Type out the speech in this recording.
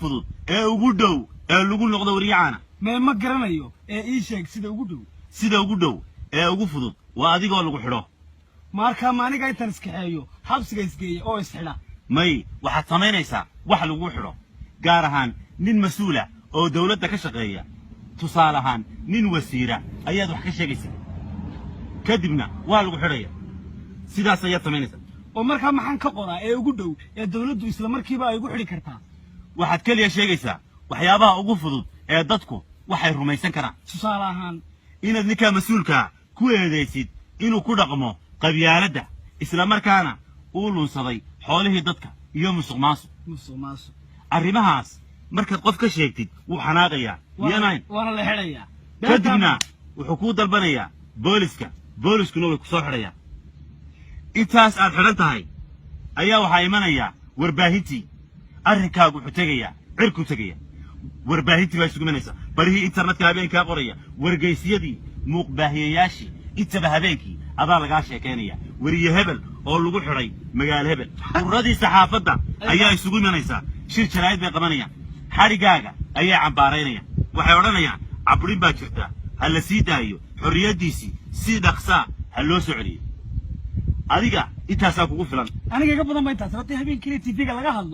fudud ee ugu dhow ee lagu noqdo wariyaana ma garanayo ee ii sheeg sida ugu dhow ee ugu fudud waa adigoo lagu xidho marka maaniga intan iskaxeeyo xabsiga isgeeyo oo isxidha may waxaad samaynaysaa wax lagu xidho gaar ahaan nin mas'uula oo dawladda ka shaqeeya tusaale ahaan nin wasiira ayaad wax ka sheegaysaa kadibna waa lagu xidhaya sidaas ayaad samaynaysaa oo markaa maxaan ka qoraa ee ugu dhow ee dawladdu isla markiiba ay ugu xidhi kartaa waxaad kaliya sheegaysaa waxyaabaha ugu fudud ee dadku waxay rumaysan karaan tusaale ahaan inaad ninkaa mas'uulkaa ku eedaysid inuu ku dhaqmo qabyaaladda isla markaana uu lunsaday xoolihii dadka iyo musuqmaasuq arrimahaas markaad qof ka sheegtid wuu xanaaqayaa miyanayn waana la xidhayaa kadibna wuxuu kuu dalbanayaa booliskuna way ku soo xidhayaan intaas aad xidhan tahay ayaa waxaa imanayaa warbaahintii arrinkaagu wuxuu tegayaa cirkuu tegaya warbaahintii baa isugu imanaysa barihii internetka habeenkaa qoraya wargaysyadii muuqbaahiyayaashii intaba habeenkii adaa lagaa sheekaynaya weriye hebel oo lagu xidhay magaalo hebel ururadii saxaafadda ayaa isugu imanaysaa shir jaraa'id bay qabanayaan xadhigaaga ayay cambaaraynayaan waxay odhanayaan cabrin baa jirta ha la sii daayo xorriyaddiisii si dhaqsaa ha loo soo celiyo adiga intaasaa kugu filan aniga iga badan ba intaas haddii habeenkiina tv-ga laga hadlo